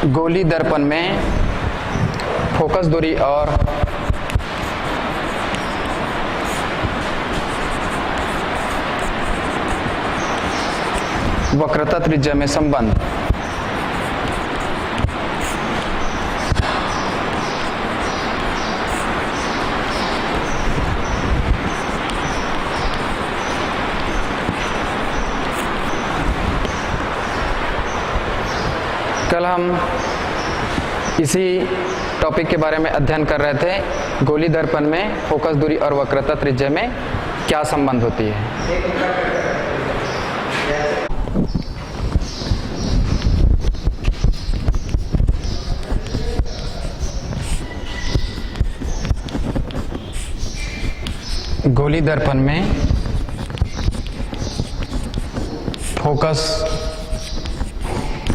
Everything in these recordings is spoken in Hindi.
गोली दर्पण में फोकस दूरी और वक्रता त्रिज्या में संबंध। कल हम इसी टॉपिक के बारे में अध्ययन कर रहे थे, गोली दर्पण में फोकस दूरी और वक्रता त्रिज्या में क्या संबंध होती है। गोली दर्पण में फोकस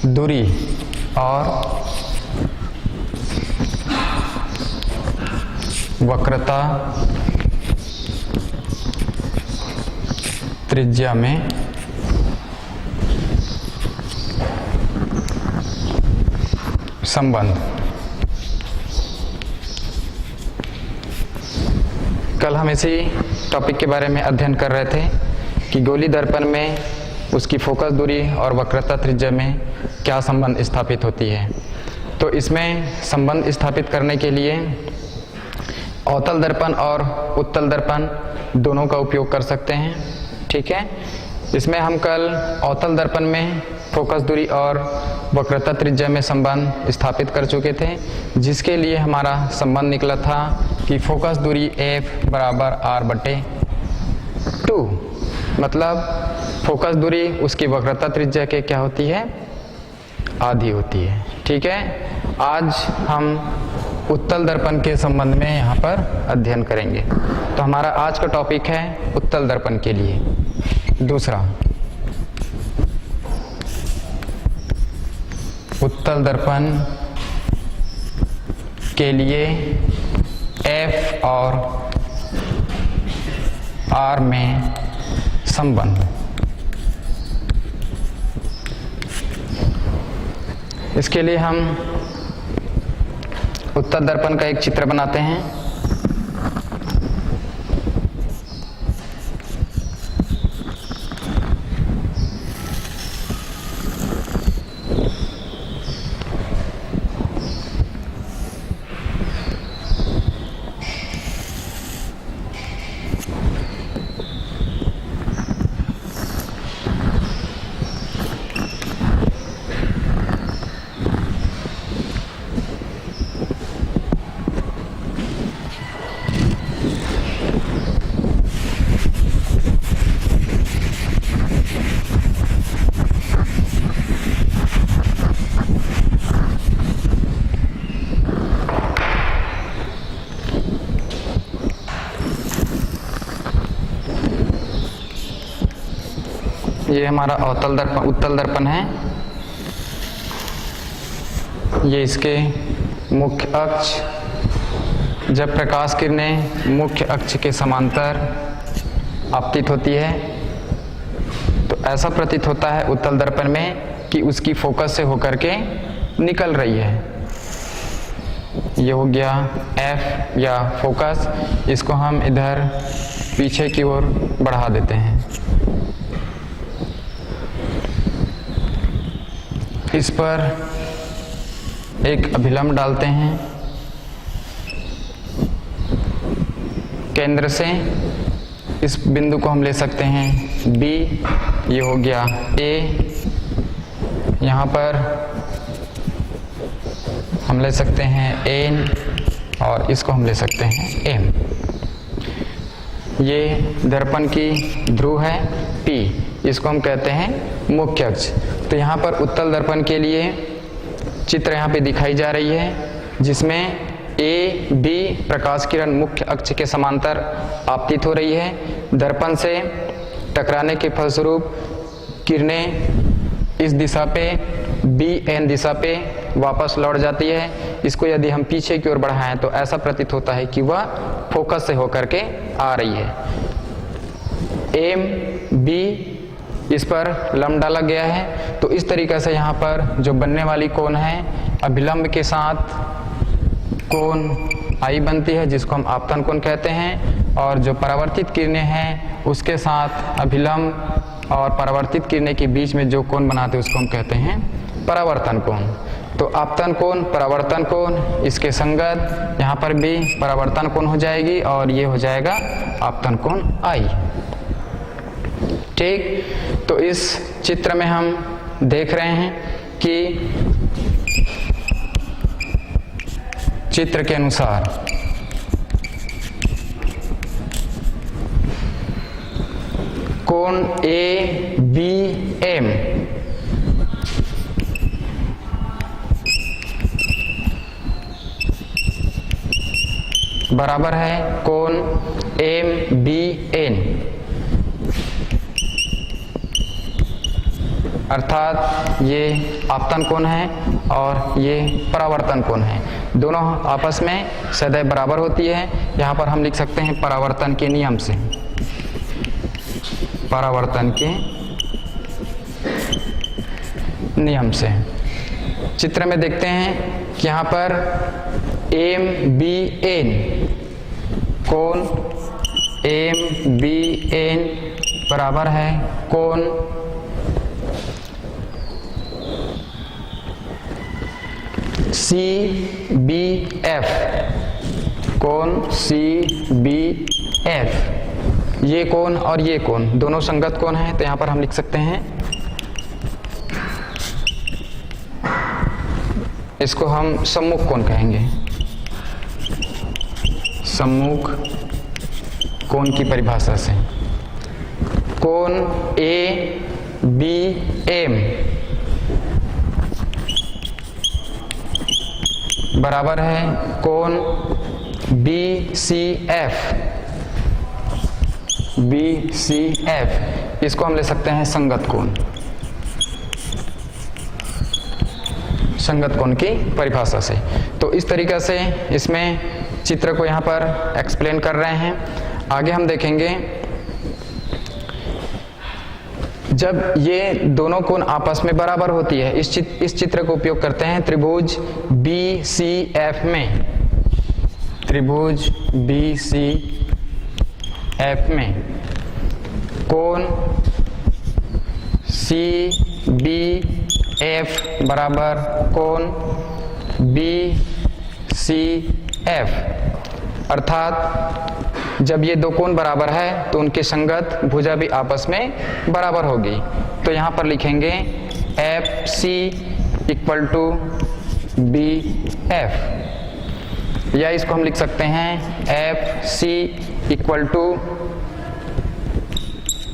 दूरी और वक्रता त्रिज्या में संबंध। कल हम इसी टॉपिक के बारे में अध्ययन कर रहे थे कि गोली दर्पण में उसकी फोकस दूरी और वक्रता त्रिज्या में क्या संबंध स्थापित होती है। तो इसमें संबंध स्थापित करने के लिए अवतल दर्पण और उत्तल दर्पण दोनों का उपयोग कर सकते हैं। ठीक है, इसमें हम कल अवतल दर्पण में फोकस दूरी और वक्रता त्रिज्या में संबंध स्थापित कर चुके थे, जिसके लिए हमारा संबंध निकला था कि फोकस दूरी F बराबर R/2, मतलब फोकस दूरी उसकी वक्रता त्रिज्या के क्या होती है, आधी होती है। ठीक है, आज हम उत्तल दर्पण के संबंध में यहाँ पर अध्ययन करेंगे। तो हमारा आज का टॉपिक है उत्तल दर्पण के लिए। दूसरा, उत्तल दर्पण के लिए F और R में संबंध। इसके लिए हम उत्तल दर्पण का एक चित्र बनाते हैं। ये हमारा अवतल दर्पण, उत्तल दर्पण है। ये इसके मुख्य अक्ष, जब प्रकाश किरणें मुख्य अक्ष के समांतर आपतित होती है तो ऐसा प्रतीत होता है उत्तल दर्पण में कि उसकी फोकस से होकर के निकल रही है। ये हो गया F या फोकस। इसको हम इधर पीछे की ओर बढ़ा देते हैं। इस पर एक अभिलंब डालते हैं केंद्र से। इस बिंदु को हम ले सकते हैं B, ये हो गया A। यहाँ पर हम ले सकते हैं N और इसको हम ले सकते हैं M। ये दर्पण की ध्रुव है P, इसको हम कहते हैं मुख्य अक्ष। तो यहाँ पर उत्तल दर्पण के लिए चित्र यहाँ पे दिखाई जा रही है, जिसमें A, B प्रकाश किरण मुख्य अक्ष के समांतर आपतित हो रही है। दर्पण से टकराने के फलस्वरूप किरणें इस दिशा पे B N दिशा पे वापस लौट जाती है। इसको यदि हम पीछे की ओर बढ़ाएं तो ऐसा प्रतीत होता है कि वह फोकस से होकर के आ रही है। M, B इस पर लंब डाला गया है। तो इस तरीके से यहाँ पर जो बनने वाली कोण है अभिलंब के साथ कोण I बनती है जिसको हम आपतन कोण कहते हैं, और जो परावर्तित किरणें हैं उसके साथ अभिलंब और परावर्तित किरणें के बीच में जो कोण बनाते हैं उसको हम कहते हैं परावर्तन कोण। तो आपतन कोण, परावर्तन कोण, इसके संगत यहाँ पर भी परावर्तन कोण हो जाएगी और ये हो जाएगा आपतन कोण I। ठीक, तो इस चित्र में हम देख रहे हैं कि चित्र के अनुसार कोण ABM बराबर है कोण MBN, अर्थात ये आपतन कोण है और ये परावर्तन कोण है। दोनों आपस में सदैव बराबर होती है। यहाँ पर हम लिख सकते हैं परावर्तन के नियम से, परावर्तन के नियम से। चित्र में देखते हैं कि यहाँ पर MBN कोण MBN बराबर है कोण CBF, कोण CBF। ये कोण और ये कोण दोनों संगत कोण हैं, तो यहाँ पर हम लिख सकते हैं, इसको हम सम्मुख कोण कहेंगे। सम्मुख कोण की परिभाषा से कोण ABM बराबर है कोण BCF। इसको हम ले सकते हैं संगत कोण, संगत कोण की परिभाषा से। तो इस तरीक़ा से इसमें चित्र को यहाँ पर एक्सप्लेन कर रहे हैं। आगे हम देखेंगे जब ये दोनों कोण आपस में बराबर होती है, इस चित्र को उपयोग करते हैं त्रिभुज BCF में। त्रिभुज BCF में कोण CBF बराबर कोण BCF, अर्थात जब ये दो कोण बराबर है तो उनके संगत भुजा भी आपस में बराबर होगी। तो यहाँ पर लिखेंगे FC इक्वल टू BF, या इसको हम लिख सकते हैं FC इक्वल टू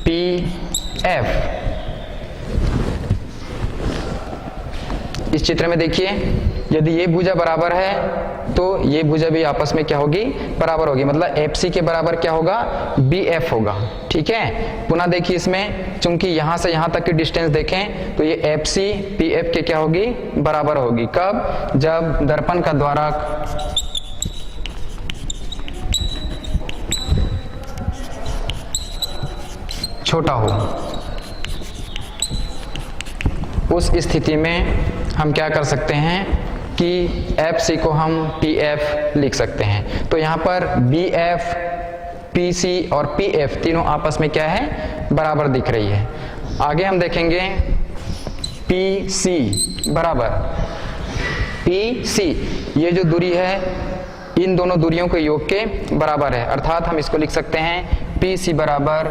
PF। इस चित्र में देखिए, यदि ये भुजा बराबर है तो ये भुजा भी आपस में क्या होगी, बराबर होगी। मतलब FC के बराबर क्या होगा, BF होगा। ठीक है, पुनः देखिए इसमें, चूंकि यहां से यहां तक की डिस्टेंस देखें तो ये FC PF के क्या होगी, बराबर होगी। कब, जब दर्पण का द्वारक छोटा हो। उस स्थिति में हम क्या कर सकते हैं कि FC को हम PF लिख सकते हैं। तो यहाँ पर BF, PC और PF तीनों आपस में क्या है, बराबर दिख रही है। आगे हम देखेंगे PC बराबर PC, ये जो दूरी है इन दोनों दूरियों के योग के बराबर है, अर्थात हम इसको लिख सकते हैं PC बराबर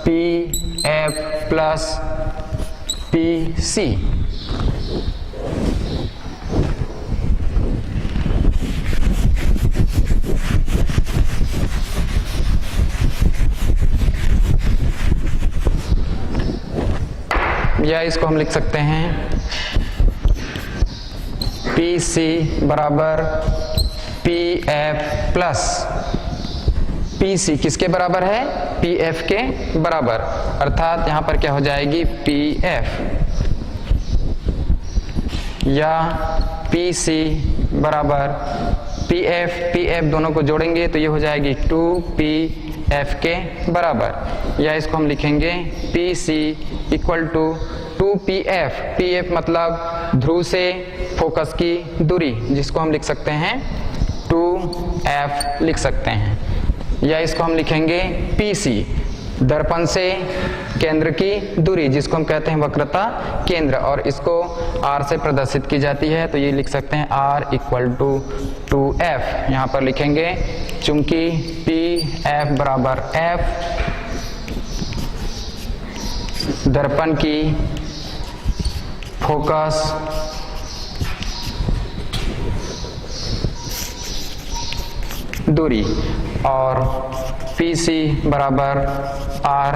PF प्लस PC। या इसको हम लिख सकते हैं PC बराबर PF प्लस PC किसके बराबर है, PF के बराबर, अर्थात यहां पर क्या हो जाएगी PF, या PC बराबर पी एफ दोनों को जोड़ेंगे तो ये हो जाएगी 2pf के बराबर, या इसको हम लिखेंगे PC equal to 2pf। pf मतलब ध्रुव से फोकस की दूरी, जिसको हम लिख सकते हैं 2f लिख सकते हैं, या इसको हम लिखेंगे PC दर्पण से केंद्र की दूरी, जिसको हम कहते हैं वक्रता केंद्र, और इसको r से प्रदर्शित की जाती है, तो ये लिख सकते हैं r इक्वल टू 2f। यहाँ पर लिखेंगे चूंकि pf बराबर f दर्पण की फोकस दूरी और PC बराबर R,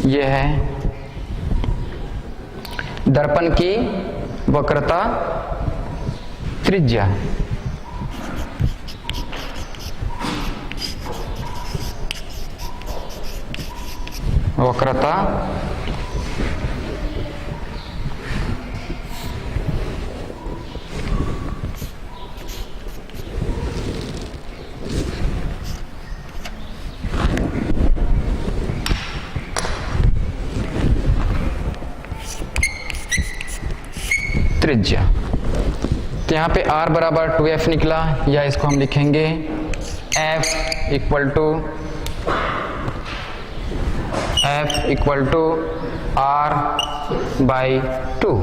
यह है दर्पण की वक्रता त्रिज्या। वक्रता त्रिज्या। तो यहाँ पे R बराबर 2f निकला, या इसको हम लिखेंगे f equal to r by 2,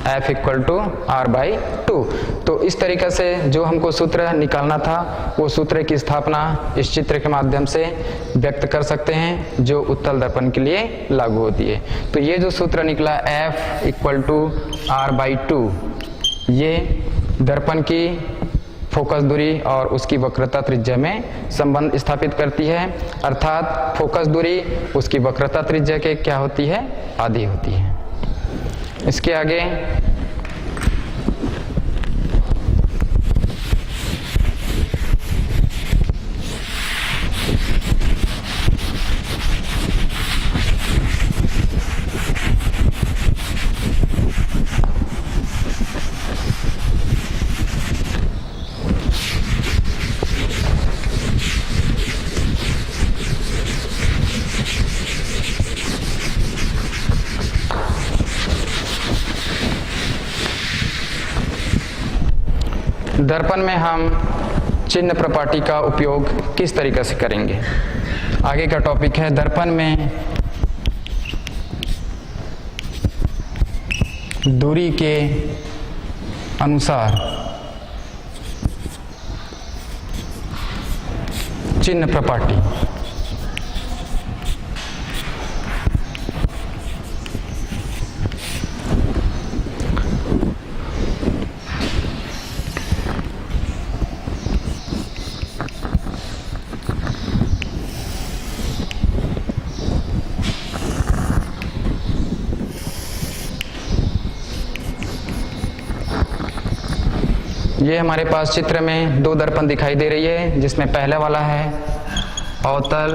f equal to r by 2। तो इस तरीके से जो हमको सूत्र निकालना था, वो सूत्र की स्थापना इस चित्र के माध्यम से व्यक्त कर सकते हैं, जो उत्तल दर्पण के लिए लागू होती है। तो ये जो सूत्र निकला f equal to r by 2, ये दर्पण की फोकस दूरी और उसकी वक्रता त्रिज्या में संबंध स्थापित करती है, अर्थात फोकस दूरी उसकी वक्रता त्रिज्या के क्या होती है, आधी होती है। इसके आगे दर्पण में हम चिन्ह प्रपाटी का उपयोग किस तरीके से करेंगे। आगे का टॉपिक है दर्पण में दूरी के अनुसार चिन्ह प्रपाटी। ये हमारे पास चित्र में दो दर्पण दिखाई दे रही है, जिसमें पहले वाला है अवतल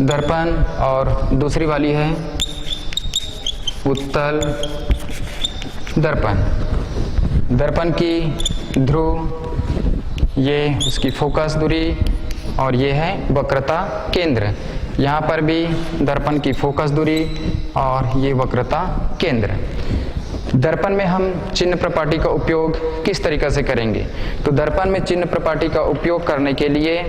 दर्पण और दूसरी वाली है उत्तल दर्पण। दर्पण की ध्रुव, ये उसकी फोकस दूरी, और ये है वक्रता केंद्र। यहाँ पर भी दर्पण की फोकस दूरी और ये वक्रता केंद्र। दर्पण में हम चिन्ह प्रपाटी का उपयोग किस तरीके से करेंगे। तो दर्पण में चिन्ह प्रपाटी का उपयोग करने के लिए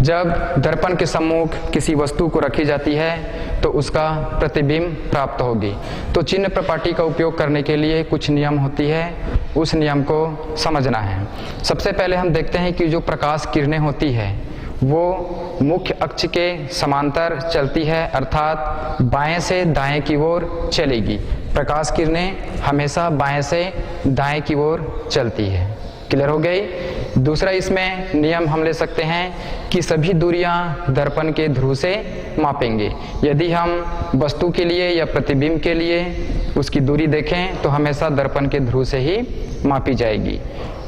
जब दर्पण के सम्मुख किसी वस्तु को रखी जाती है तो उसका प्रतिबिंब प्राप्त होगी। तो चिन्ह प्रपाटी का उपयोग करने के लिए कुछ नियम होती है, उस नियम को समझना है। सबसे पहले हम देखते हैं कि जो प्रकाश किरणें होती है वो मुख्य अक्ष के समांतर चलती है, अर्थात बाएं से दाएं की ओर चलेगी। प्रकाश किरणें हमेशा बाएं से दाएं की ओर चलती है। क्लियर हो गई। दूसरा इसमें नियम हम ले सकते हैं कि सभी दूरियां दर्पण के ध्रुव से मापेंगे। यदि हम वस्तु के लिए या प्रतिबिंब के लिए उसकी दूरी देखें तो हमेशा दर्पण के ध्रुव से ही मापी जाएगी।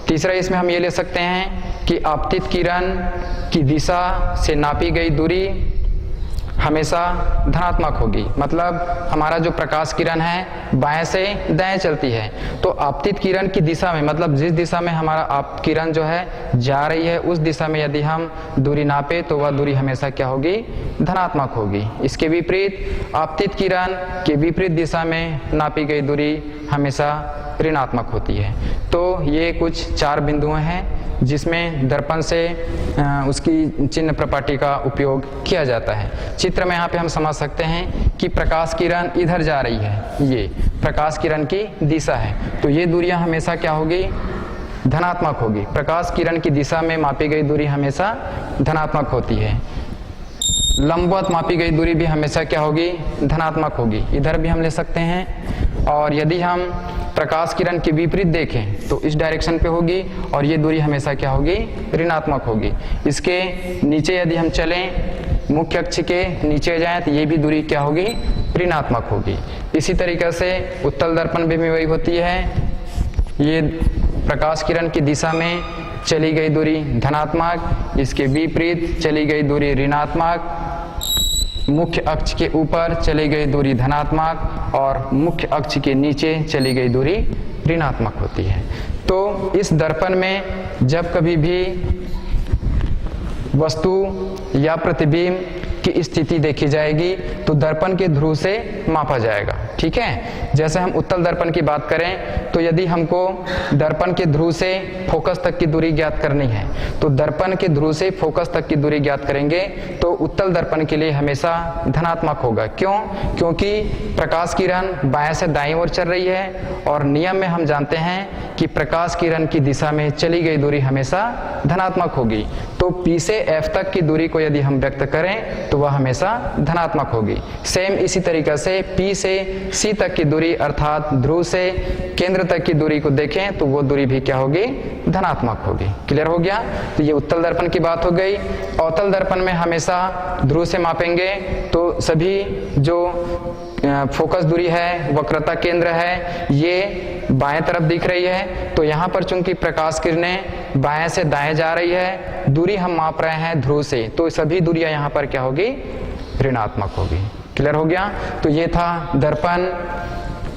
तीसरा इसमें हम ये ले सकते हैं कि आपतित किरण की दिशा से नापी गई दूरी हमेशा धनात्मक होगी। मतलब हमारा जो प्रकाश किरण है बाएं से दाएं चलती है, तो आपतित किरण की दिशा में, मतलब जिस दिशा में हमारा आप किरण जो है जा रही है उस दिशा में यदि हम दूरी नापे तो वह दूरी हमेशा क्या होगी, धनात्मक होगी। इसके विपरीत आपतित किरण के विपरीत दिशा में नापी गई दूरी हमेशा ऋणात्मक होती है। तो ये कुछ 4 बिंदु हैं जिसमें दर्पण से उसकी चिन्ह प्रपाटी का उपयोग किया जाता है। चित्र में यहाँ पे हम समझ सकते हैं कि प्रकाश किरण इधर जा रही है, ये प्रकाश किरण की दिशा है, तो ये दूरियां हमेशा क्या होगी, धनात्मक होगी। प्रकाश किरण की दिशा में मापी गई दूरी हमेशा धनात्मक होती है। लंबवत मापी गई दूरी भी हमेशा क्या होगी, धनात्मक होगी। इधर भी हम ले सकते हैं। और यदि हम प्रकाश किरण के विपरीत देखें तो इस डायरेक्शन पे होगी और ये दूरी हमेशा क्या होगी, ऋणात्मक होगी। इसके नीचे यदि हम चलें, मुख्य अक्ष के नीचे जाएं तो ये भी दूरी क्या होगी, ऋणात्मक होगी। इसी तरीके से उत्तल दर्पण में भी वही होती है। ये प्रकाश किरण की दिशा में चली गई दूरी धनात्मक, इसके विपरीत चली गई दूरी ऋणात्मक, मुख्य अक्ष के ऊपर चली गई दूरी धनात्मक और मुख्य अक्ष के नीचे चली गई दूरी ऋणात्मक होती है। तो इस दर्पण में जब कभी भी वस्तु या प्रतिबिंब की स्थिति देखी जाएगी तो दर्पण के ध्रुव से मापा जाएगा। ठीक है, जैसे हम उत्तल दर्पण की बात करें तो यदि हमको दर्पण के ध्रुव से फोकस तक की दूरी ज्ञात करनी है तो दर्पण के ध्रुव से फोकस तक की दूरी ज्ञात करेंगे तो उत्तल दर्पण के लिए हमेशा धनात्मक होगा। क्यों? क्योंकि प्रकाश किरण बाएं से दाईं ओर चल रही है और नियम में हम जानते हैं कि प्रकाश किरण की दिशा में चली गई दूरी हमेशा धनात्मक होगी। तो P से F तक की दूरी को यदि हम व्यक्त करें तो वह हमेशा धनात्मक होगी। सेम इसी तरीके से P से C तक की दूरी अर्थात ध्रुव से केंद्र तक की दूरी को देखें तो वो दूरी भी क्या होगी, धनात्मक होगी। क्लियर हो गया? तो ये उत्तल दर्पण की बात हो गई। अवतल दर्पण में हमेशा ध्रुव से मापेंगे तो सभी जो फोकस दूरी है, वक्रता केंद्र है, ये बाएं तरफ दिख रही है। तो यहाँ पर चूंकि प्रकाश किरणें बाएं से दाएं जा रही है, दूरी हम माप रहे हैं ध्रुव से, तो सभी दूरियां यहाँ पर क्या होगी, ऋणात्मक होगी। क्लियर हो गया? तो ये था दर्पण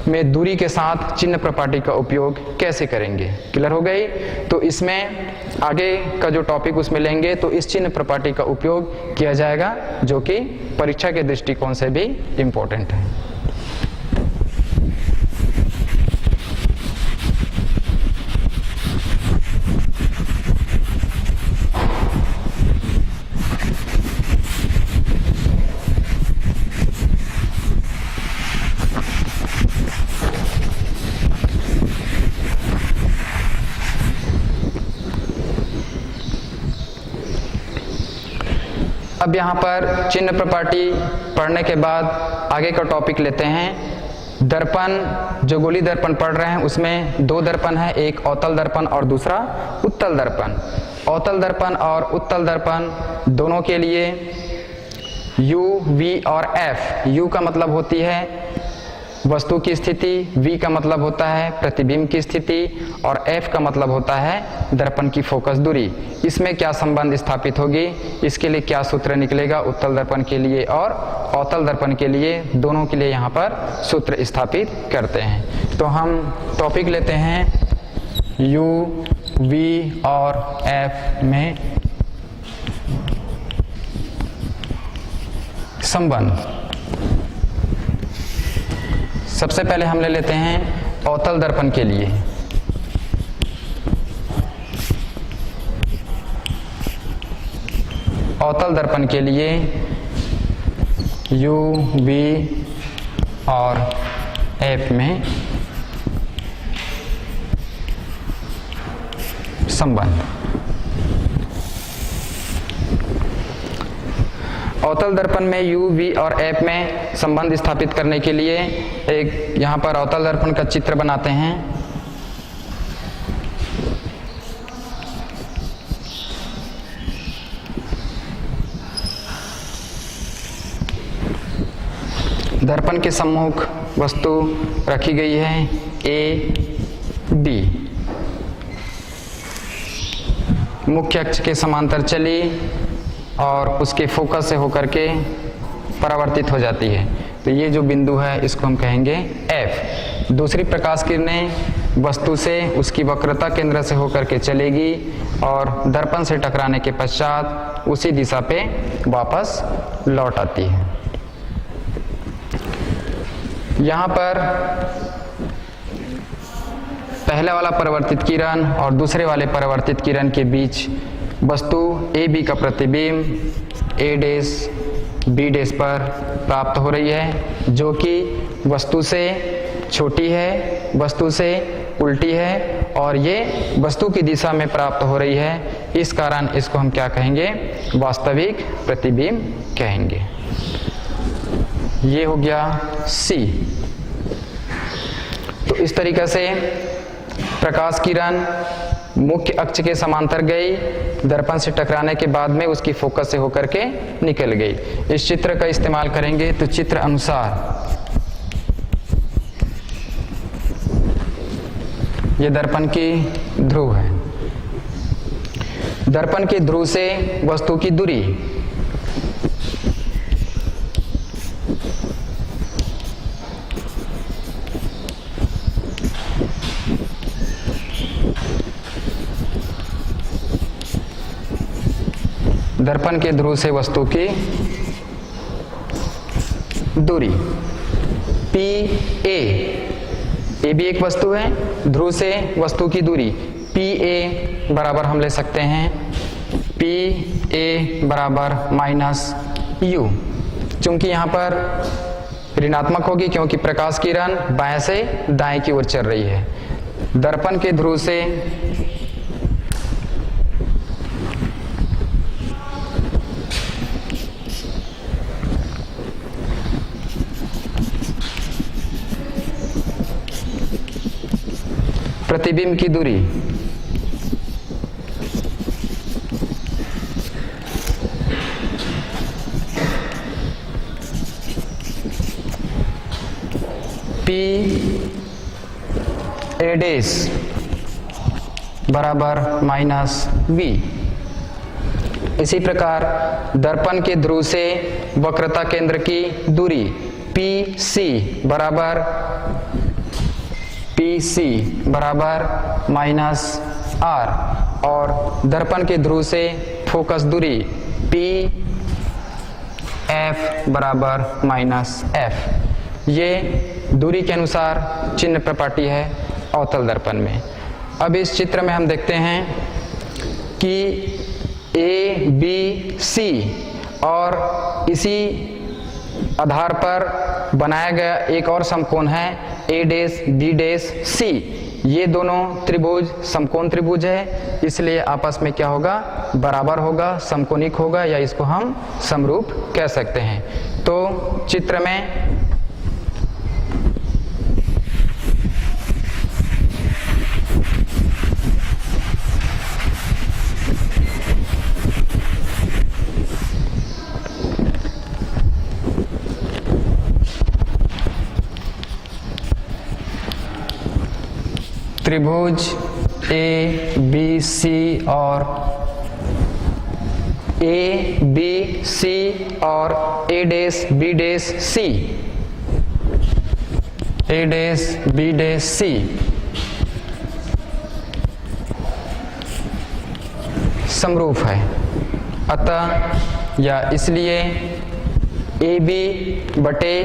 में दूरी के साथ चिन्ह प्रपाटी का उपयोग कैसे करेंगे। क्लियर हो गई? तो इसमें आगे का जो टॉपिक उसमें लेंगे तो इस चिन्ह प्रपाटी का उपयोग किया जाएगा, जो कि परीक्षा के दृष्टिकोण से भी इम्पोर्टेंट है। अब यहाँ पर चिन्ह प्रपाटी पढ़ने के बाद आगे का टॉपिक लेते हैं। दर्पण, जो गोली दर्पण पढ़ रहे हैं उसमें 2 दर्पण है, एक अवतल दर्पण और दूसरा उत्तल दर्पण। अवतल दर्पण और उत्तल दर्पण दोनों के लिए U, V और F। U का मतलब होती है वस्तु की स्थिति, V का मतलब होता है प्रतिबिंब की स्थिति और F का मतलब होता है दर्पण की फोकस दूरी। इसमें क्या संबंध स्थापित होगी, इसके लिए क्या सूत्र निकलेगा उत्तल दर्पण के लिए और अवतल दर्पण के लिए, दोनों के लिए यहाँ पर सूत्र स्थापित करते हैं। तो हम टॉपिक लेते हैं U, V और F में संबंध। सबसे पहले हम ले लेते हैं अवतल दर्पण के लिए। अवतल दर्पण के लिए U, V और F में संबंध। अवतल दर्पण में U, V और F में संबंध स्थापित करने के लिए एक यहाँ पर अवतल दर्पण का चित्र बनाते हैं। दर्पण के सम्मुख वस्तु रखी गई है A, B। मुख्य अक्ष के समांतर चली और उसके फोकस से होकर के परावर्तित हो जाती है। तो ये जो बिंदु है इसको हम कहेंगे F। दूसरी प्रकाश किरणें वस्तु से उसकी वक्रता केंद्र से होकर के चलेगी और दर्पण से टकराने के पश्चात उसी दिशा पे वापस लौट आती है। यहाँ पर पहले वाला परावर्तित किरण और दूसरे वाले परावर्तित किरण के बीच वस्तु AB का प्रतिबिंब A डैश B डैश पर प्राप्त हो रही है, जो कि वस्तु से छोटी है, वस्तु से उल्टी है और ये वस्तु की दिशा में प्राप्त हो रही है। इस कारण इसको हम क्या कहेंगे? वास्तविक प्रतिबिंब कहेंगे। ये हो गया C। तो इस तरीके से प्रकाश किरण मुख्य अक्ष के समांतर गई, दर्पण से टकराने के बाद में उसकी फोकस से होकर के निकल गई। इस चित्र का इस्तेमाल करेंगे तो चित्र अनुसार ये दर्पण की ध्रुव है। दर्पण की ध्रुव से वस्तु की दूरी दर्पण के ध्रुव से वस्तु की दूरी PA, ये भी एक वस्तु है, ध्रुव से वस्तु की दूरी PA बराबर हम ले सकते हैं PA बराबर -U। चूंकि यहाँ पर ऋणात्मक होगी क्योंकि प्रकाश किरण बाएं से दाएं की ओर चल रही है। दर्पण के ध्रुव से प्रतिबिंब की दूरी PA डैश बराबर -V। इसी प्रकार दर्पण के ध्रुव से वक्रता केंद्र की दूरी PC बराबर -R और दर्पण के ध्रुव से फोकस दूरी PF बराबर -F। ये दूरी के अनुसार चिन्ह प्रपाटी है अवतल दर्पण में। अब इस चित्र में हम देखते हैं कि ABC और इसी आधार पर बनाया गया एक और समकोण है A dash B dash C। ये दोनों त्रिभुज समकोण त्रिभुज है, इसलिए आपस में क्या होगा? बराबर होगा, समकोणिक होगा, या इसको हम समरूप कह सकते हैं। तो चित्र में त्रिभुज ABC और ABC और A dash B dash C, A dash B dash C समरूप है। अतः या इसलिए AB बटे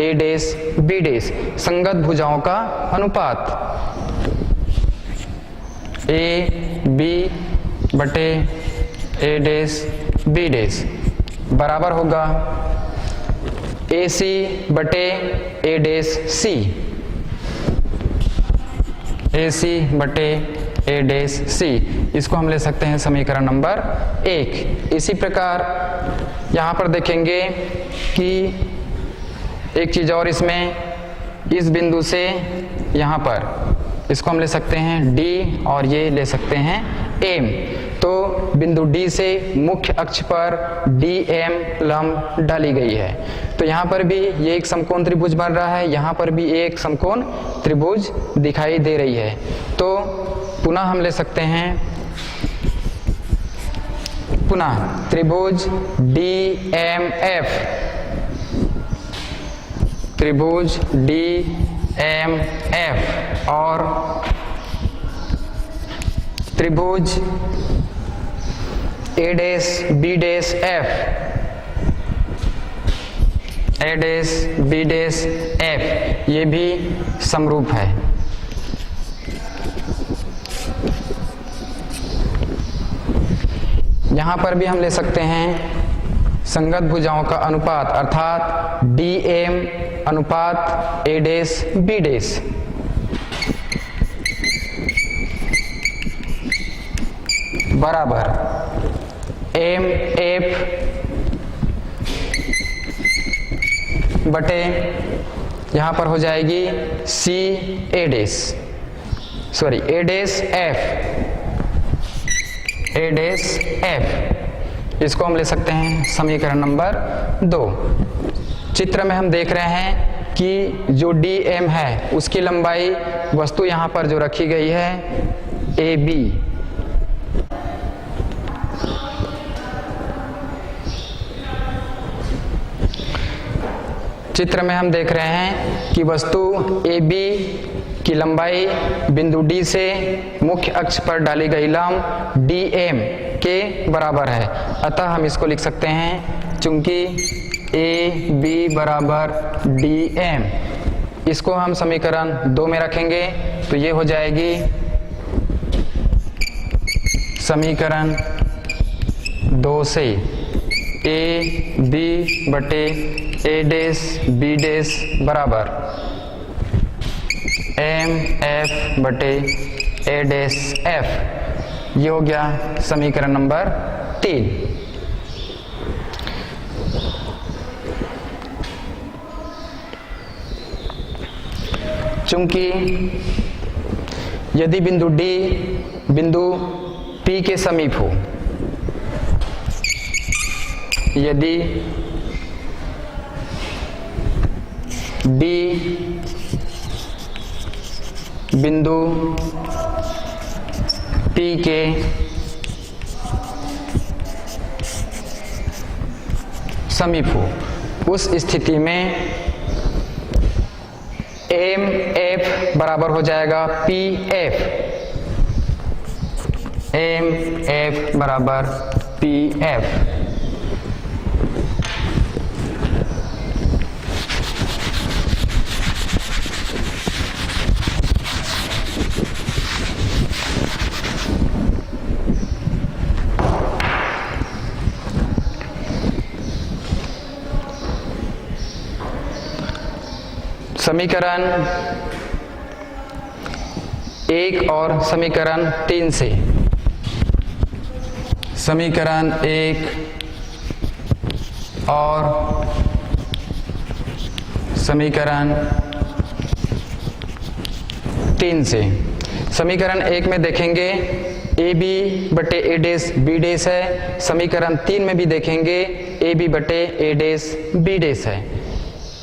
A डैश B डैश संगत भुजाओं का अनुपात AB बटे A डैश B डैश बराबर होगा AC बटे A डैश C, AC बटे A डैश C। इसको हम ले सकते हैं समीकरण नंबर 1। इसी प्रकार यहाँ पर देखेंगे कि एक चीज और, इसमें इस बिंदु से यहाँ पर इसको हम ले सकते हैं D और ये ले सकते हैं M। तो बिंदु D से मुख्य अक्ष पर DM लंब डाली गई है। तो यहाँ पर भी ये एक समकोण त्रिभुज बन रहा है, यहाँ पर भी एक समकोण त्रिभुज दिखाई दे रही है। तो पुनः हम ले सकते हैं त्रिभुज DMF त्रिभुज DMF और त्रिभुज A'B'F, A'B'F ये भी समरूप है। यहाँ पर भी हम ले सकते हैं संगत भुजाओं का अनुपात अर्थात DM अनुपात A'B' बराबर MF बटे यहाँ पर हो जाएगी A'F, इसको हम ले सकते हैं समीकरण नंबर 2। चित्र में हम देख रहे हैं कि जो DM है उसकी लंबाई वस्तु यहाँ पर जो रखी गई है AB, चित्र में हम देख रहे हैं कि वस्तु AB की लंबाई बिंदु D से मुख्य अक्ष पर डाली गई लंब DM के बराबर है। अतः हम इसको लिख सकते हैं चूंकि AB बराबर DM, इसको हम समीकरण 2 में रखेंगे तो ये हो जाएगी समीकरण 2 से AB बटे A'B' बराबर MF बटे A', ये हो गया समीकरण नंबर 3। चूंकि यदि बिंदु D बिंदु P के समीप हो, यदि D बिंदु P के समीप हो, उस स्थिति में MF बराबर हो जाएगा PF, MF बराबर PF। समीकरण 1 और समीकरण 3 से, समीकरण 1 और समीकरण 3 से। समीकरण 1 में देखेंगे AB बटे A'B' है, समीकरण 3 में भी देखेंगे AB बटे A'B' है।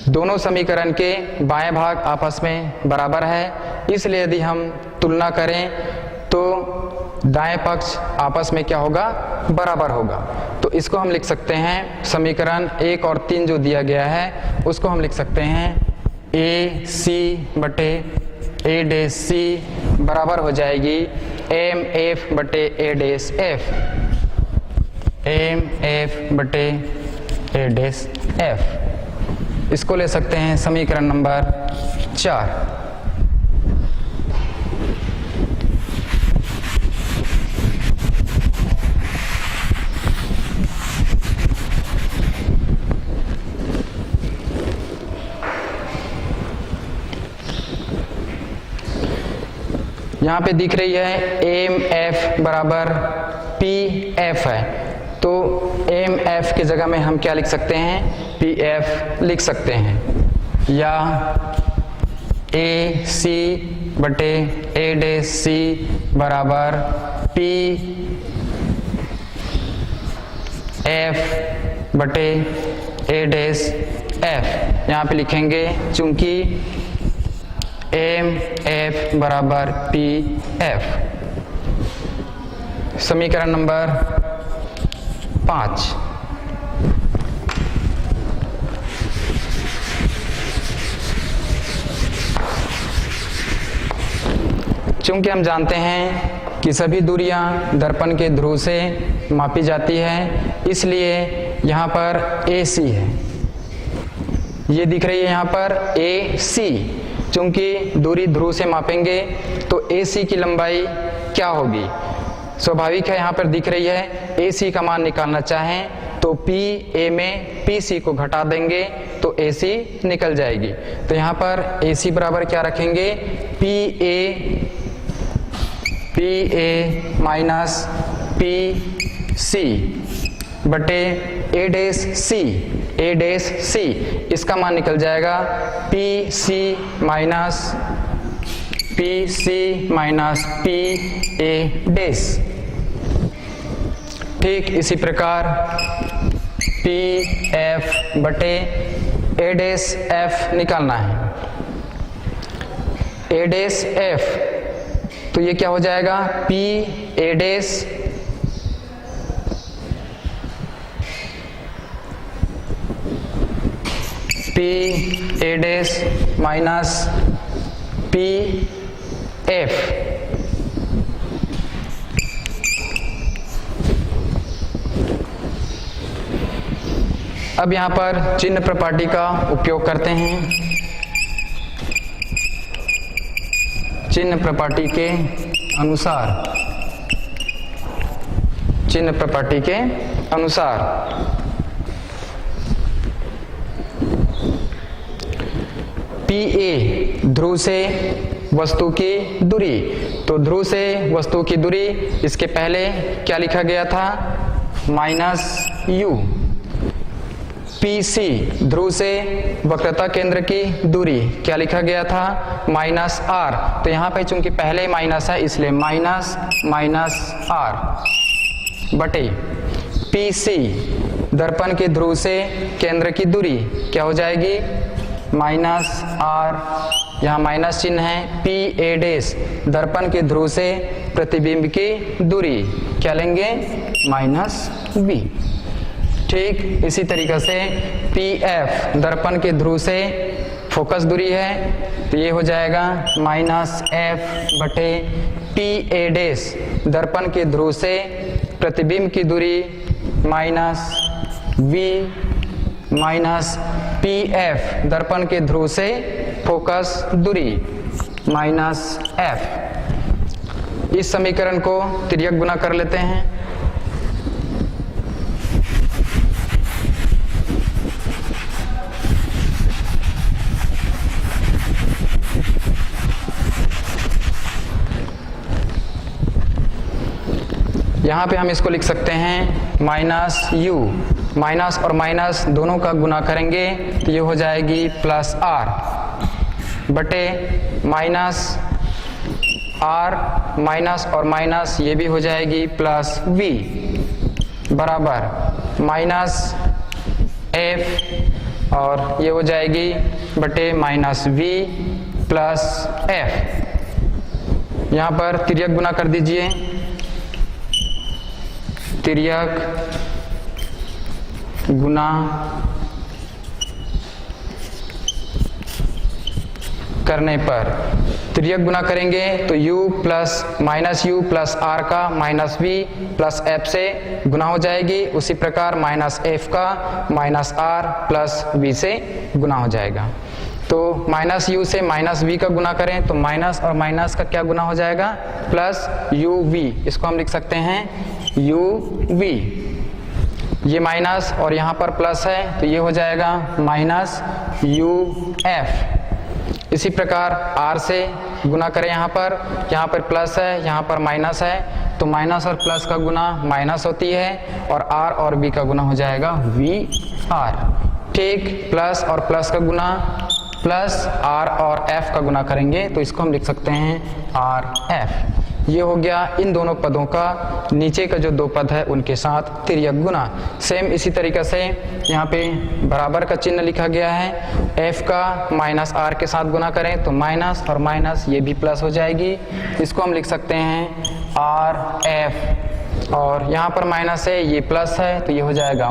दोनों समीकरण के बाएं भाग आपस में बराबर है, इसलिए यदि हम तुलना करें तो दाएं पक्ष आपस में क्या होगा, बराबर होगा। तो इसको हम लिख सकते हैं समीकरण 1 और 3 जो दिया गया है उसको हम लिख सकते हैं AC बटे A' बराबर हो जाएगी MF बटे A', MF बटे A'। इसको ले सकते हैं समीकरण नंबर 4। यहाँ पे दिख रही है MF बराबर PF है, तो MF की जगह में हम क्या लिख सकते हैं, PF लिख सकते हैं, या AC बटे A' बराबर PF बटे A', यहाँ पे लिखेंगे चूंकि MF बराबर PF। समीकरण नंबर 5। चूंकि हम जानते हैं कि सभी दूरियां दर्पण के ध्रुव से मापी जाती है, इसलिए यहाँ पर AC है, ये दिख रही है यहाँ पर AC। चूंकि दूरी ध्रुव से मापेंगे तो AC की लंबाई क्या होगी, स्वाभाविक है यहाँ पर दिख रही है। AC का मान निकालना चाहें तो PA में PC को घटा देंगे तो AC निकल जाएगी। तो यहाँ पर AC बराबर क्या रखेंगे, PA माइनस PC बटे A C, इसका मान निकल जाएगा PC माइनस PA डैश। ठीक इसी प्रकार PF बटे A डैश F निकालना है, A डैश F, तो ये क्या हो जाएगा, PA dash PA dash minus PF। अब यहाँ पर चिन्ह प्रपाटी का उपयोग करते हैं। चिन्ह प्रपाटी के अनुसार PA ध्रुव से वस्तु की दूरी, तो ध्रुव से वस्तु की दूरी, इसके पहले क्या लिखा गया था, -u। PC ध्रुव से वक्रता केंद्र की दूरी क्या लिखा गया था, -r। तो यहाँ पे चूंकि पहले माइनस है इसलिए -r बटे PC दर्पण के ध्रुव से केंद्र की दूरी क्या हो जाएगी, -r, यहाँ माइनस चिन्ह है, PA डैश दर्पण के ध्रुव से प्रतिबिंब की दूरी क्या लेंगे, -b। ठीक इसी तरीके से PF दर्पण के ध्रुव से फोकस दूरी है, तो ये हो जाएगा -f बटे PA डैश दर्पण के ध्रुव से प्रतिबिंब की दूरी -v माइनस PF दर्पण के ध्रुव से फोकस दूरी -f। इस समीकरण को तिर्यक गुना कर लेते हैं। यहाँ पे हम इसको लिख सकते हैं -u, माइनस और माइनस दोनों का गुना करेंगे तो ये हो जाएगी +r बटे -r, माइनस और माइनस ये भी हो जाएगी +v बराबर -f और ये हो जाएगी बटे -v +f। यहाँ पर तिर्यक गुना कर दीजिए, तिर्यक गुना करने पर, तिर्यक गुना करेंगे तो u plus -u plus r का -v प्लस f से गुना हो जाएगी, उसी प्रकार -f का -r प्लस v से गुना हो जाएगा। तो -u से -v का गुना करें तो माइनस और माइनस का क्या गुना हो जाएगा, +uv। इसको हम लिख सकते हैं uv, ये माइनस और यहाँ पर प्लस है तो ये हो जाएगा -uf। इसी प्रकार r से गुना करें, यहाँ पर प्लस है, यहाँ पर माइनस है, तो माइनस और प्लस का गुना माइनस होती है और r और v का गुना हो जाएगा vr। ठीक, प्लस और प्लस का गुना प्लस r और f का गुना करेंगे तो इसको हम लिख सकते हैं rf। ये हो गया इन दोनों पदों का नीचे का जो दो पद है उनके साथ तिर्यक गुना। सेम इसी तरीके से यहाँ पे बराबर का चिन्ह लिखा गया है, f का -r के साथ गुना करें तो माइनस और माइनस ये भी प्लस हो जाएगी, इसको हम लिख सकते हैं rf। और यहाँ पर माइनस है ये प्लस है तो ये हो जाएगा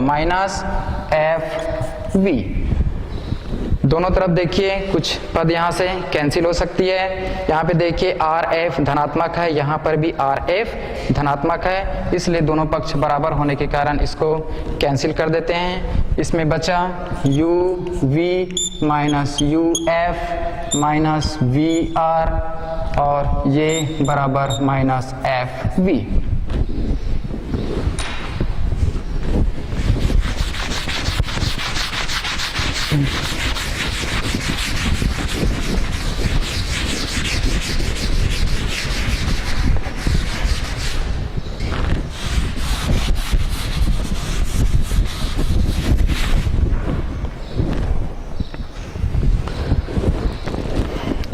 -fv। दोनों तरफ देखिए कुछ पद यहाँ से कैंसिल हो सकती है। यहाँ पे देखिए आर एफ धनात्मक है, यहाँ पर भी आर एफ धनात्मक है, इसलिए दोनों पक्ष बराबर होने के कारण इसको कैंसिल कर देते हैं। इसमें बचा u v minus u f minus v r और ये बराबर माइनस एफ वी।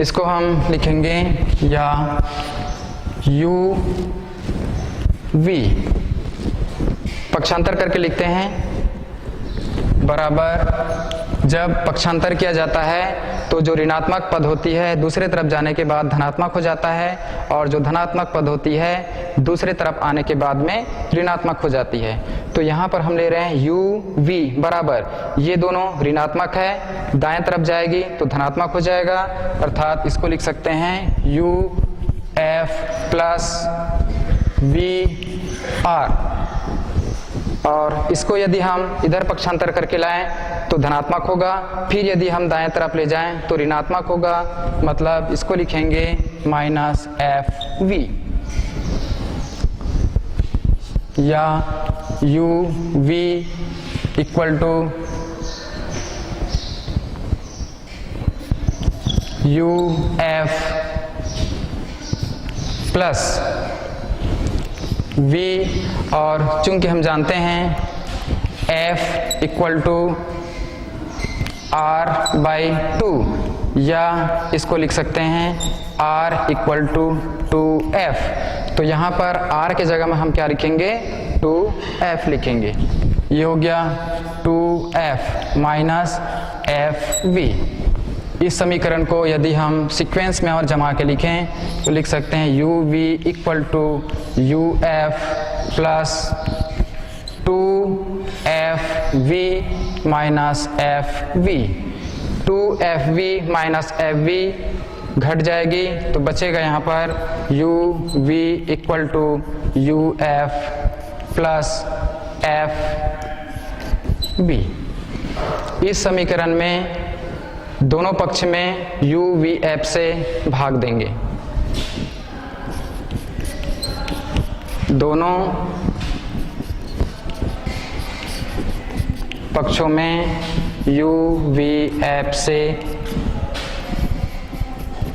इसको हम लिखेंगे या यू वी पक्षांतर करके लिखते हैं बराबर, जब पक्षांतर किया जाता है तो जो ऋणात्मक पद होती है दूसरे तरफ जाने के बाद धनात्मक हो जाता है और जो धनात्मक पद होती है दूसरे तरफ आने के बाद में ऋणात्मक हो जाती है। तो यहाँ पर हम ले रहे हैं यू वी बराबर, ये दोनों ऋणात्मक है, दाएं तरफ जाएगी तो धनात्मक हो जाएगा, अर्थात इसको लिख सकते हैं u F plus v r. और इसको यदि हम इधर पक्षांतर करके लाएं तो धनात्मक होगा, फिर यदि हम दाएं तरफ ले जाएं तो ऋणात्मक होगा, मतलब इसको लिखेंगे माइनस एफ वी या u we equal to U F plus v, और चूंकि हम जानते हैं f equal to r by 2 या इसको लिख सकते हैं r इक्वल टू 2f। तो यहाँ पर r के जगह में हम क्या लिखेंगे 2f लिखेंगे, ये हो गया 2f माइनस fv। इस समीकरण को यदि हम सीक्वेंस में और जमा के लिखें तो लिख सकते हैं U we equal to U F plus 2एफ V minus F V. 2fv minus F V घट जाएगी तो बचेगा यहाँ पर U we equal to U F plus F V. इस समीकरण में दोनों पक्ष में u v f से भाग देंगे, दोनों पक्षों में u v f से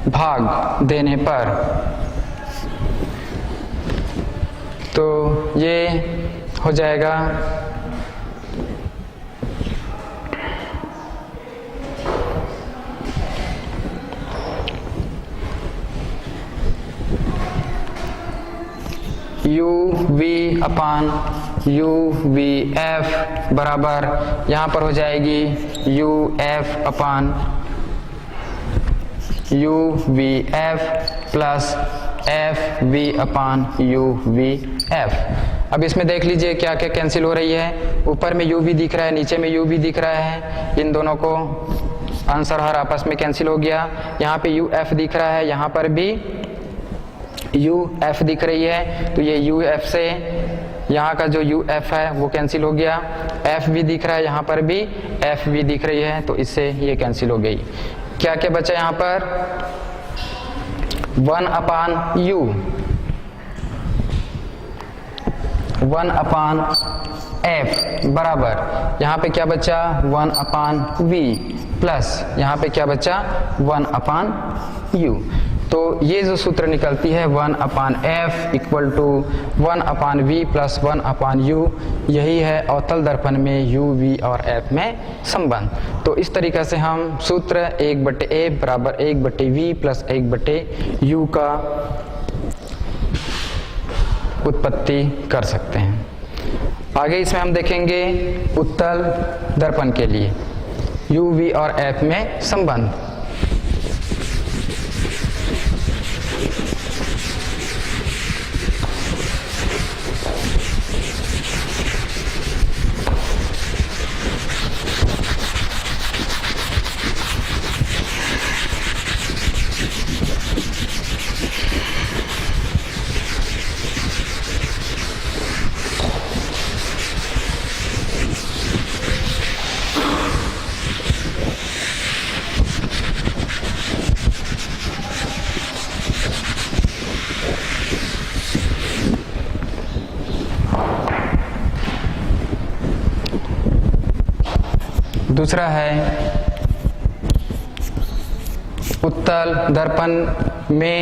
भाग देने पर तो ये हो जाएगा you V upon you V F बराबर, यहाँ पर हो जाएगी U F upon you V F plus F V upon you V F. अब इसमें देख लीजिए क्या क्या कैंसिल हो रही है, ऊपर में यू वी दिख रहा है, नीचे में यू वी दिख रहा है, इन दोनों को आंसर हर आपस में कैंसिल हो गया। यहाँ पे यू एफ दिख रहा है, यहाँ पर भी यू एफ दिख रही है, तो ये यू एफ से यहाँ का जो यू एफ है वो कैंसिल हो गया। एफ भी दिख रहा है, यहाँ पर भी एफ भी दिख रही है, तो इससे ये कैंसिल हो गई। क्या क्या बचा यहाँ पर 1 अपान यू, 1 अपान एफ बराबर, यहाँ पे क्या बचा 1 अपान वी प्लस यहाँ पे क्या बचा 1 अपान यू। तो ये जो सूत्र निकलती है 1 upon F equal to 1 upon V plus 1 upon U, यही है अवतल दर्पण में यू वी और एफ में संबंध। तो इस तरीके से हम सूत्र 1/a बराबर 1/v प्लस 1/u का उत्पत्ति कर सकते हैं। आगे इसमें हम देखेंगे उत्तल दर्पण के लिए यू वी और एफ में संबंध। दूसरा है उत्तल दर्पण में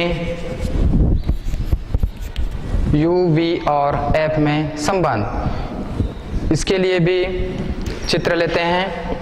U, V और F में संबंध। इसके लिए भी चित्र लेते हैं।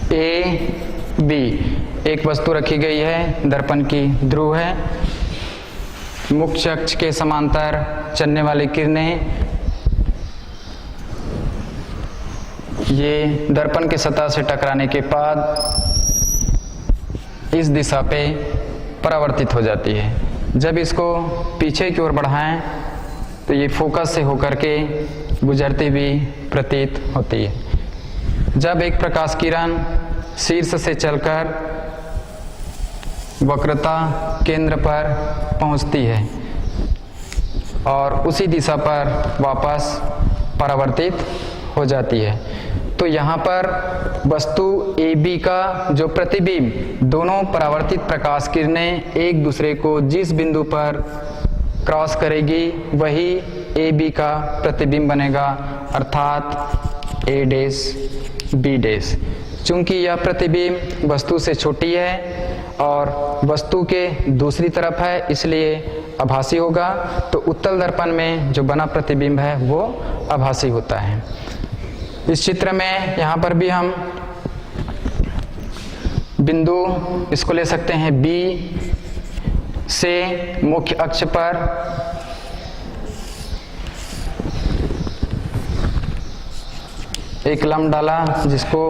A, B एक वस्तु रखी गई है, दर्पण की ध्रुव है, मुख्य अक्ष के समांतर चलने वाली किरणें ये दर्पण की सतह से टकराने के बाद इस दिशा पे परावर्तित हो जाती है। जब इसको पीछे की ओर बढ़ाएं तो ये फोकस से होकर के गुजरती हुई प्रतीत होती है। जब एक प्रकाश किरण शीर्ष से चलकर वक्रता केंद्र पर पहुंचती है और उसी दिशा पर वापस परावर्तित हो जाती है, तो यहाँ पर वस्तु AB का जो प्रतिबिंब, दोनों परावर्तित प्रकाश किरणें एक दूसरे को जिस बिंदु पर क्रॉस करेगी वही AB का प्रतिबिंब बनेगा, अर्थात A डैश B डैश। चूंकि यह प्रतिबिंब वस्तु से छोटी है और वस्तु के दूसरी तरफ है, इसलिए आभासी होगा। तो उत्तल दर्पण में जो बना प्रतिबिंब है वो आभासी होता है। इस चित्र में यहाँ पर भी हम बिंदु इसको ले सकते हैं B से मुख्य अक्ष पर एक लंब डाला जिसको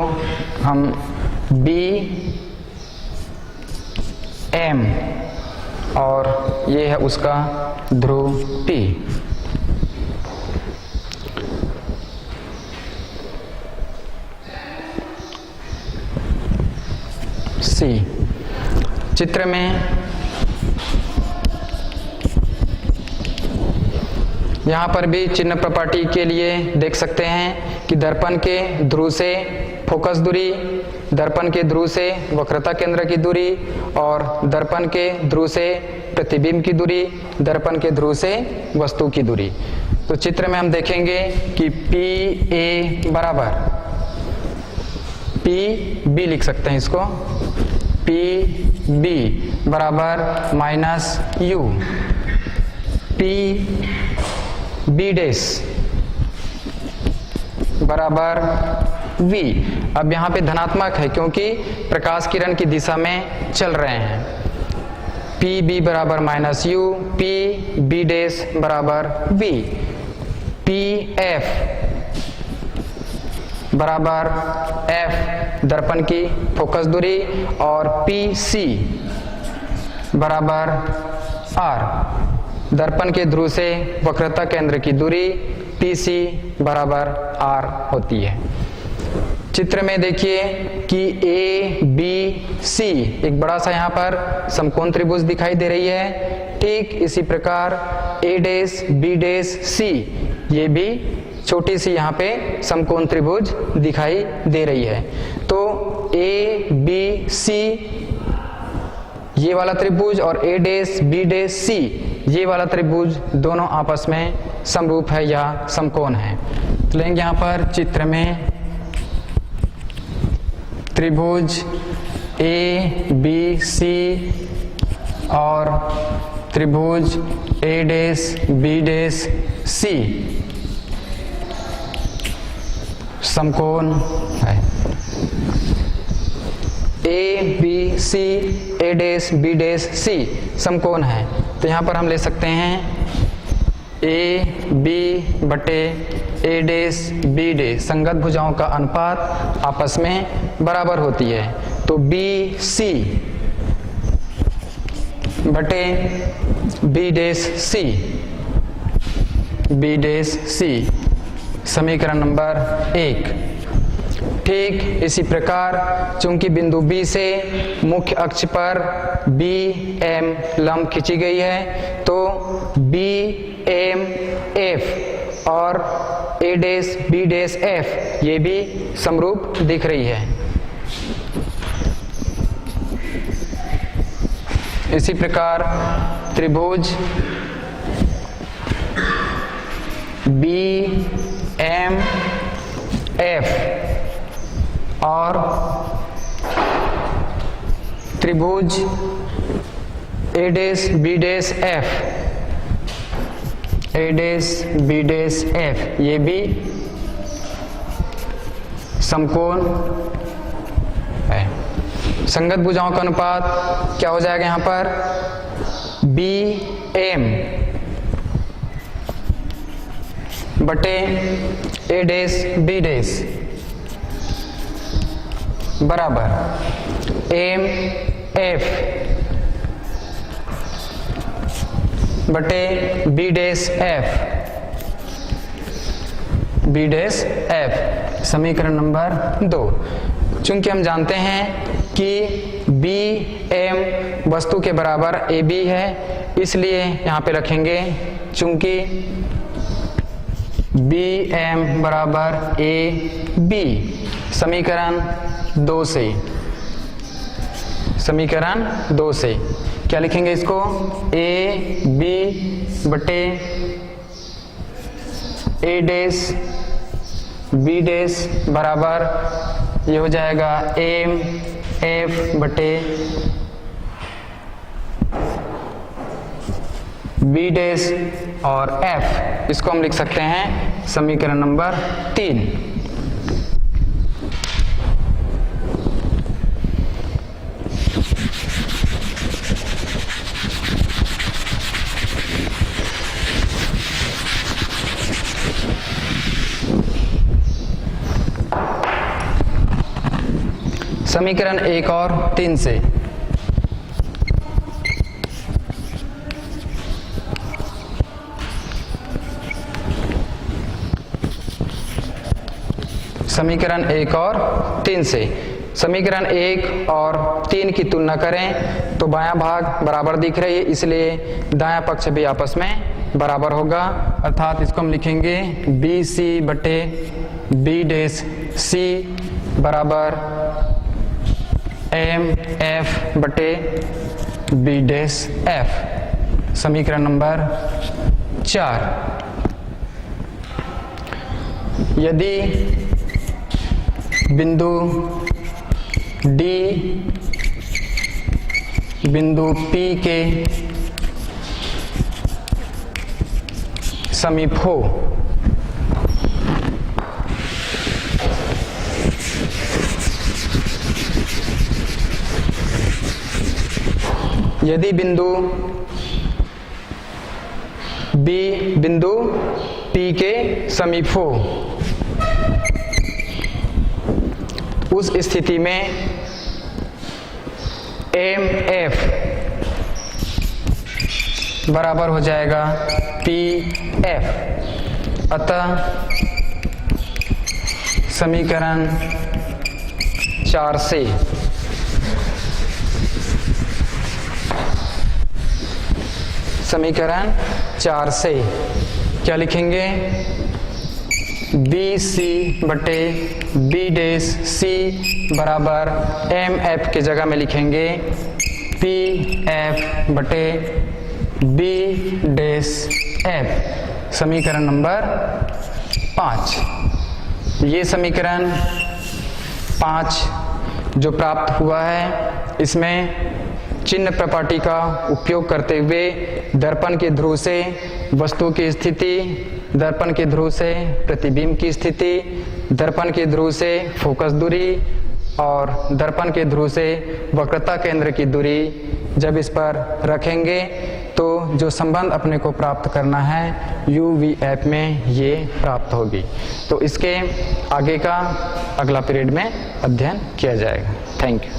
हम B M और ये है उसका ध्रुव P। C चित्र में यहाँ पर भी चिन्ह प्रॉपर्टी के लिए देख सकते हैं कि दर्पण के ध्रुव से फोकस दूरी, दर्पण के ध्रुव से वक्रता केंद्र की दूरी और दर्पण के ध्रुव से प्रतिबिंब की दूरी, दर्पण के ध्रुव से वस्तु की दूरी। तो चित्र में हम देखेंगे कि PA बराबर PB लिख सकते हैं इसको, PB बराबर माइनस U, PB डैश बराबर V। अब यहाँ पे धनात्मक है क्योंकि प्रकाश किरण की दिशा में चल रहे हैं। PB बराबर माइनस U, PB डैश बराबर V, PF बराबर F दर्पण की फोकस दूरी और PC बराबर R दर्पण के ध्रुव से वक्रता केंद्र की दूरी, PC बराबर R होती है। चित्र में देखिए कि ABC एक बड़ा सा यहाँ पर समकोण त्रिभुज दिखाई दे रही है। ठीक इसी प्रकार A dash B dash C ये भी छोटी सी यहाँ पे समकोण त्रिभुज दिखाई दे रही है। तो ABC ये वाला त्रिभुज और A dash B dash C ये वाला त्रिभुज दोनों आपस में समरूप है या समकोण है। तो लेंगे यहाँ पर चित्र में त्रिभुज ABC और त्रिभुज A dash B dash C समकोण है। ABC A dash B dash C समकोण है, तो यहाँ पर हम ले सकते हैं AB बटे A डैश B डैश, संगत भुजाओं का अनुपात आपस में बराबर होती है। तो BC बटे B dash C, B dash C समीकरण नंबर 1। ठीक इसी प्रकार चूंकि बिंदु B से मुख्य अक्ष पर BM लंब खींची गई है तो BMF और A'B'F ये भी समरूप दिख रही है। इसी प्रकार त्रिभुज BMF और त्रिभुज A'B'F ये भी समकोण है। संगत भुजाओं का अनुपात क्या हो जाएगा यहाँ पर? BM बटे A'B' बराबर MF बटे B'F समीकरण नंबर 2। चूंकि हम जानते हैं कि BM वस्तु के बराबर AB है, इसलिए यहाँ पे रखेंगे चूंकि BM बराबर AB समीकरण 2 से क्या लिखेंगे इसको? AB बटे A'B' बराबर ये हो जाएगा MF बटे B' और F, इसको हम लिख सकते हैं समीकरण नंबर 3। समीकरण 1 और 3 से समीकरण 1 और 3 से समीकरण 1 और 3 की तुलना करें तो बायां भाग बराबर दिख रही है, इसलिए दायां पक्ष भी आपस में बराबर होगा। अर्थात इसको हम लिखेंगे BC बटे B'C बराबर MF बटे B'F समीकरण नंबर 4। यदि बिंदु D बिंदु P के समीप हो यदि बिंदु B बिंदु P के समीप हो, उस स्थिति में MF बराबर हो जाएगा PF। अतः समीकरण 4 से क्या लिखेंगे? BC बटे B'C बराबर MF की जगह में लिखेंगे PF बटे B'F समीकरण नंबर 5। ये समीकरण 5 जो प्राप्त हुआ है, इसमें चिन्ह प्रपाटी का उपयोग करते हुए दर्पण के ध्रुव से वस्तु की स्थिति, दर्पण के ध्रुव से प्रतिबिंब की स्थिति, दर्पण के ध्रुव से फोकस दूरी और दर्पण के ध्रुव से वक्रता केंद्र की दूरी जब इस पर रखेंगे तो जो संबंध अपने को प्राप्त करना है UVF में ये प्राप्त होगी। तो इसके आगे का अगला पीरियड में अध्ययन किया जाएगा। Thank you.